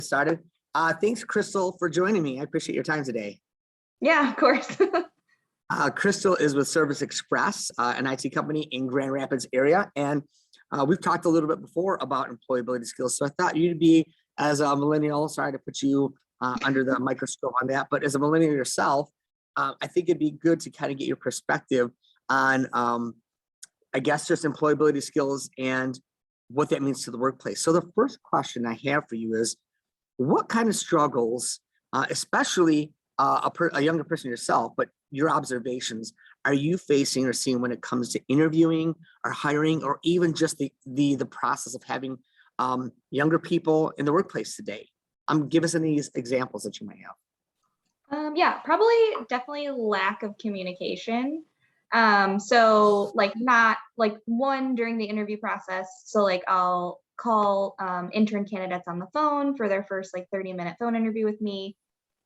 Started. Thanks, Crystal, for joining me. I appreciate your time today. Yeah, of course. Crystal is with Service Express, an IT company in Grand Rapids area. And we've talked a little bit before about employability skills. So I thought you'd be, as a millennial, sorry to put you under the microscope on that, but as a millennial yourself, I think it'd be good to kind of get your perspective on, I guess, just employability skills and what that means to the workplace. So the first question I have for you is, what kind of struggles, especially a younger person yourself, but your observations, are you facing or seeing when it comes to interviewing or hiring, or even just the process of having younger people in the workplace today? Give us any examples that you might have. Yeah, definitely lack of communication. So like not like one during the interview process. So like I'll call intern candidates on the phone for their first like 30-minute phone interview with me.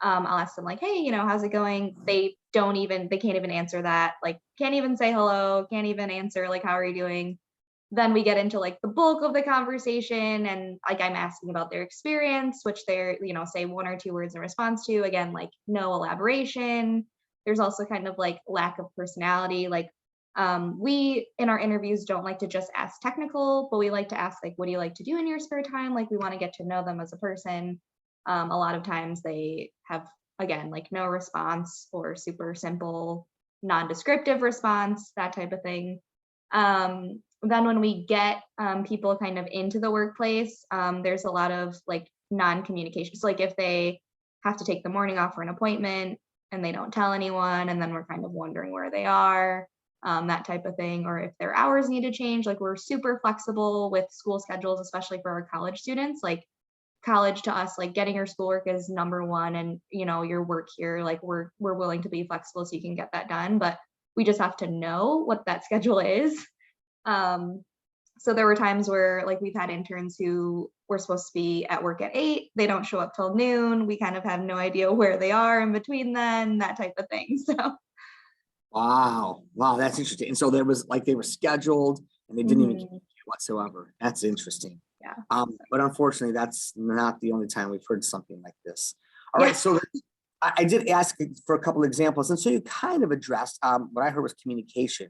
I'll ask them like, hey, how's it going? They can't even answer that. Like, can't even say hello, can't even answer like, how are you doing? Then we get into like the bulk of the conversation, and like I'm asking about their experience, which they're, say one or two words in response to. Again, like no elaboration. There's also kind of like lack of personality. Like we in our interviews don't like to just ask technical, but we like to ask like, what do you like to do in your spare time? Like we want to get to know them as a person. A lot of times they have, again, like no response or super simple, non-descriptive response, that type of thing. Then when we get people kind of into the workplace, there's a lot of like non-communication. So like if they have to take the morning off for an appointment and they don't tell anyone, and then we're kind of wondering where they are, that type of thing. Or if their hours need to change, like we're super flexible with school schedules, especially for our college students. Like college to us, like getting your schoolwork is number one, and your work here, like we're willing to be flexible so you can get that done, but we just have to know what that schedule is. So there were times where like we've had interns who were supposed to be at work at 8, they don't show up till noon, we kind of have no idea where they are in between then, that type of thing. So Wow, that's interesting. And so there was like they were scheduled and they didn't even communicate whatsoever. That's interesting. Yeah. But unfortunately, that's not the only time we've heard something like this. All right, so I did ask for a couple of examples, and so you kind of addressed what I heard was communication.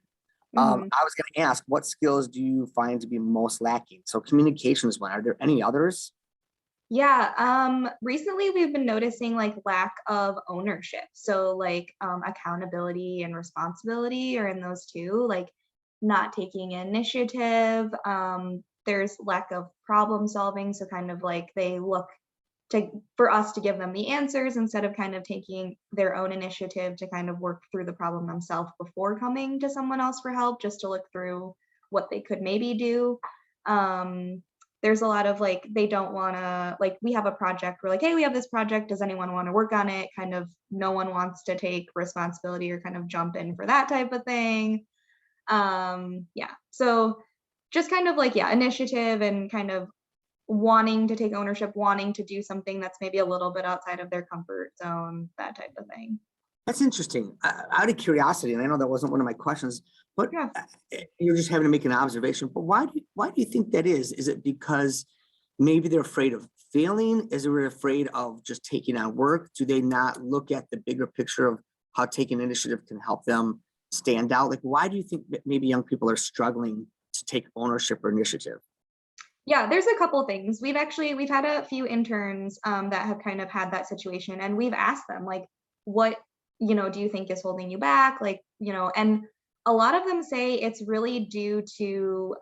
I was going to ask, what skills do you find to be most lacking? So communication is one. Are there any others? Yeah, recently we've been noticing like lack of ownership. So like accountability and responsibility are in those two, like not taking initiative. There's lack of problem solving. So kind of like they look for us to give them the answers instead of kind of taking their own initiative to kind of work through the problem themselves before coming to someone else for help, just to look through what they could maybe do. There's a lot of like, they don't want to, like we have a project, we're like, hey, we have this project, does anyone want to work on it? Kind of no one wants to take responsibility or kind of jump in for that type of thing. Yeah, so just kind of like, initiative and kind of wanting to take ownership, wanting to do something that's maybe a little bit outside of their comfort zone, that type of thing. That's interesting. Out of curiosity, and I know that wasn't one of my questions, but you're just having to make an observation. But why do you think that is? Is it because maybe they're afraid of failing? Is it afraid of just taking on work? Do they not look at the bigger picture of how taking initiative can help them stand out? Like, why do you think that maybe young people are struggling to take ownership or initiative? Yeah, there's a couple things. We've had a few interns that have kind of had that situation, and we've asked them like, what, do you think is holding you back? Like, and a lot of them say it's really due to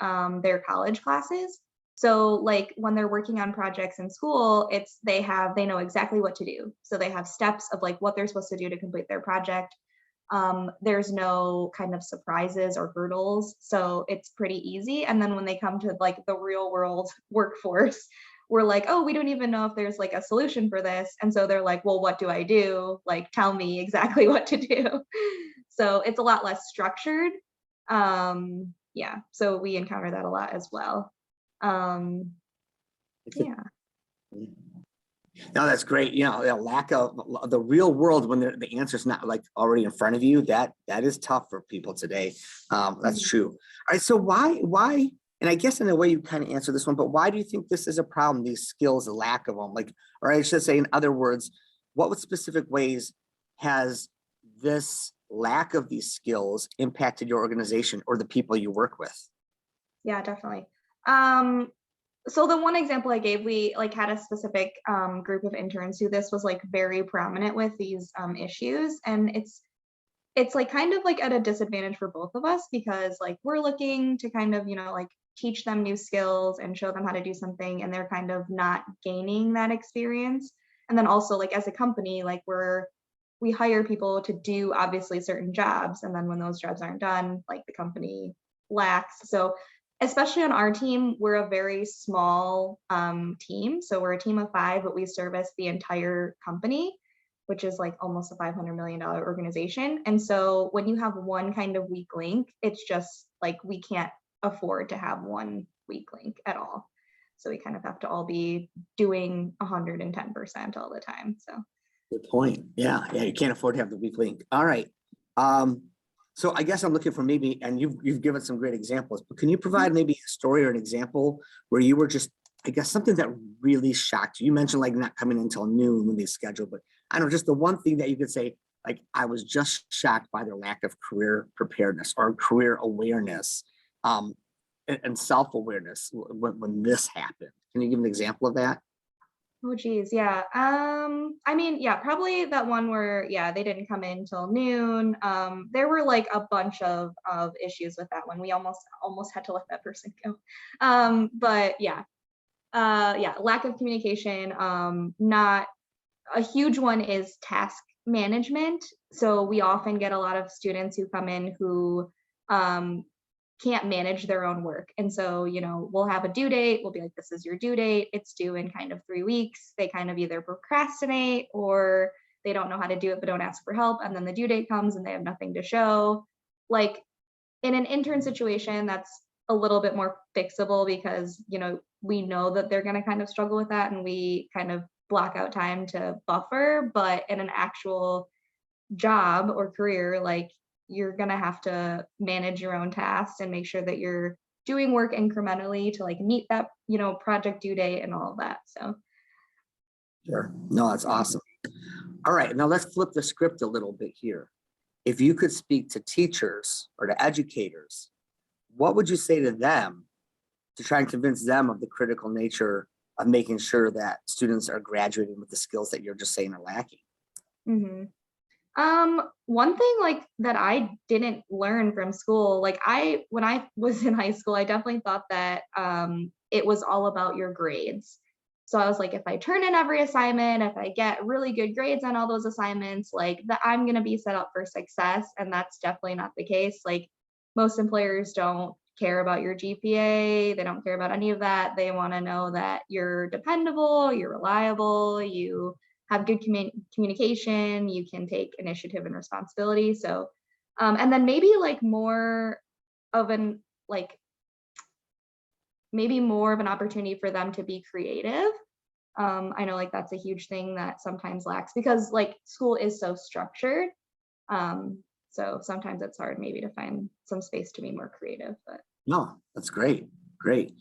their college classes. So like when they're working on projects in school, they know exactly what to do. So they have steps of like what they're supposed to do to complete their project. There's no kind of surprises or hurdles, so it's pretty easy. And then when they come to like the real world workforce, we're like, oh, we don't even know if there's like a solution for this. And so they're like, well, what do I do? Like, tell me exactly what to do. So it's a lot less structured. Yeah, so we encounter that a lot as well. Yeah. No, that's great. Lack of the real world when the answer's not like already in front of you, that is tough for people today. That's true. All right. So why And I guess in a way you kind of answer this one, but why do you think this is a problem, these skills, the lack of them? Like, or I should say, in other words, what specific ways has this lack of these skills impacted your organization or the people you work with? Yeah, definitely. Um, so the one example I gave, we like had a specific group of interns who this was like very prominent with these issues, and it's like kind of like at a disadvantage for both of us because like we're looking to kind of, you know, like teach them new skills and show them how to do something, and they're kind of not gaining that experience. And then also like as a company, like we hire people to do obviously certain jobs, and then when those jobs aren't done, like the company lacks. So especially on our team, we're a very small team. So we're a team of 5, but we service the entire company, which is like almost a $500 million organization. And so when you have one kind of weak link, it's just like we can't afford to have one weak link at all. So we kind of have to all be doing 110% all the time. So Good point. Yeah, yeah, you can't afford to have the weak link. All right. So I guess I'm looking for maybe, and you've given some great examples, but can you provide maybe a story or an example where you were just, I guess, something that really shocked you? You mentioned like not coming in until noon when they scheduled, but I don't know, just the one thing that you could say, like, I was just shocked by their lack of career preparedness or career awareness, and self-awareness when this happened. Can you give an example of that? oh geez, yeah. I mean, yeah, probably that one where yeah, they didn't come in till noon. There were like a bunch of issues with that one. We almost had to let that person go. But yeah, yeah, lack of communication. Not a huge one is task management. So we often get a lot of students who come in who um, can't manage their own work. And so, you know, we'll have a due date. We'll be like, this is your due date. It's due in kind of 3 weeks. They kind of either procrastinate or they don't know how to do it, but don't ask for help. And then the due date comes and they have nothing to show. Like in an intern situation, that's a little bit more fixable because, you know, we know that they're going to kind of struggle with that and we kind of block out time to buffer. But in an actual job or career, like you're gonna have to manage your own tasks and make sure that you're doing work incrementally to like meet that, you know, project due date and all of that. So Sure. No, that's awesome. All right, now let's flip the script a little bit here. If you could speak to teachers or to educators, what would you say to them to try and convince them of the critical nature of making sure that students are graduating with the skills that you're just saying are lacking? mhm. One thing like that I didn't learn from school, like when I was in high school, I definitely thought that it was all about your grades. So I was like, if I turn in every assignment, if I get really good grades on all those assignments, like that I'm gonna be set up for success. And that's definitely not the case. Like most employers don't care about your GPA, they don't care about any of that. They want to know that you're dependable, you're reliable, you have good communication, you can take initiative and responsibility. So, and then maybe like more of an like maybe more of an opportunity for them to be creative. I know like that's a huge thing that sometimes lacks because like school is so structured. So sometimes it's hard maybe to find some space to be more creative. But No, that's great. Great.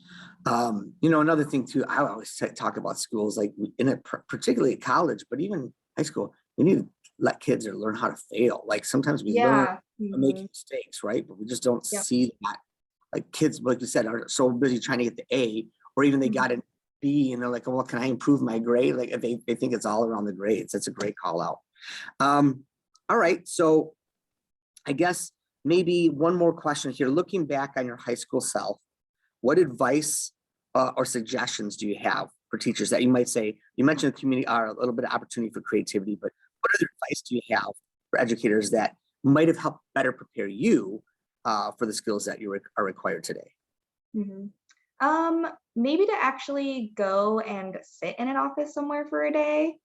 You know, another thing too, I always talk about schools like in it, particularly at college, but even high school, we need to let kids learn how to fail. Like sometimes we learn yeah, by making mistakes, right? But we just don't yep. see that. Like kids, like you said, are so busy trying to get the A, or even they got an B, and they're like, "Well, can I improve my grade?" Like they think it's all around the grades. That's a great call out. All right, so I guess maybe one more question here. Looking back on your high school self, what advice or suggestions do you have for teachers that you might say? You mentioned the community are a little bit of opportunity for creativity, but what other advice do you have for educators that might have helped better prepare you for the skills that you are required today? Mhm. Maybe to actually go and sit in an office somewhere for a day.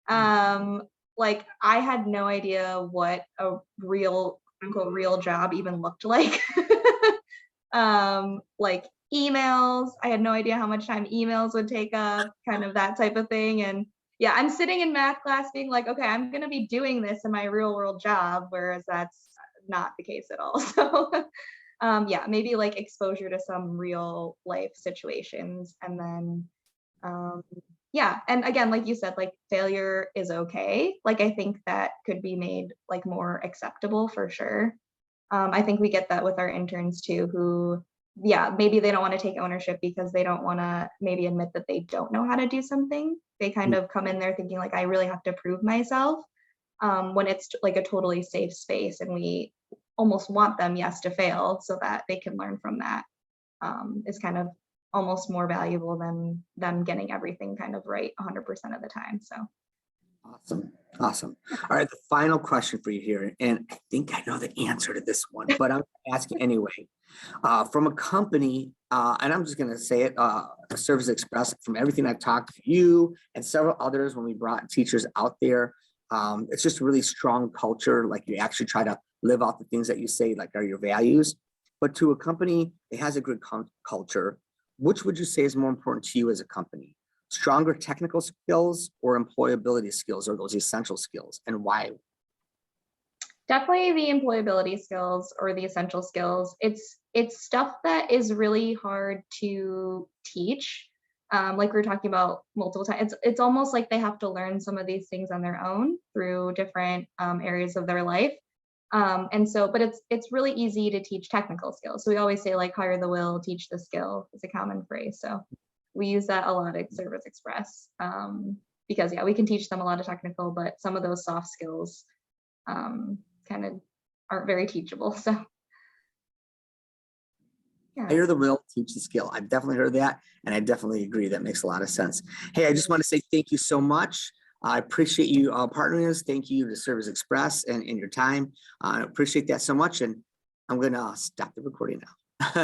Um, like I had no idea what a real, quote unquote, real job even looked like. Like emails, I had no idea how much time emails would take up, kind of that type of thing. And yeah, I'm sitting in math class being like, okay, I'm gonna be doing this in my real world job, whereas that's not the case at all. So Yeah, maybe like exposure to some real life situations. And then, yeah. And again, like you said, like failure is okay. Like I think that could be made like more acceptable for sure. I think we get that with our interns too, who, yeah, maybe they don't want to take ownership because they don't want to maybe admit that they don't know how to do something. They kind of come in there thinking like, I really have to prove myself, when it's like a totally safe space, and we almost want them, yes, to fail so that they can learn from that. Is kind of almost more valuable than them getting everything kind of right 100% of the time. So Awesome. Awesome. All right. The final question for you here, and I think I know the answer to this one, but I'm asking anyway. From a company, and I'm just going to say it, Service Express, from everything I've talked to you and several others when we brought teachers out there, it's just a really strong culture. Like you actually try to live out the things that you say, like are your values. But to a company that has a good culture, which would you say is more important to you as a company? Stronger technical skills or employability skills, or those essential skills, and why? definitely the employability skills or the essential skills. It's stuff that is really hard to teach. Like we were talking about multiple times, it's almost like they have to learn some of these things on their own through different areas of their life. And so, but it's really easy to teach technical skills. So we always say like hire the will, teach the skill is a common phrase. So we use that a lot at Service Express, because yeah, we can teach them a lot of technical, but some of those soft skills kind of aren't very teachable. So yeah. Hire the will, teach the skill. I've definitely heard that, and I definitely agree. That makes a lot of sense. Hey, I just want to say thank you so much. I appreciate you partnering us. Thank you to Service Express and your time. I appreciate that so much, and I'm going to stop the recording now.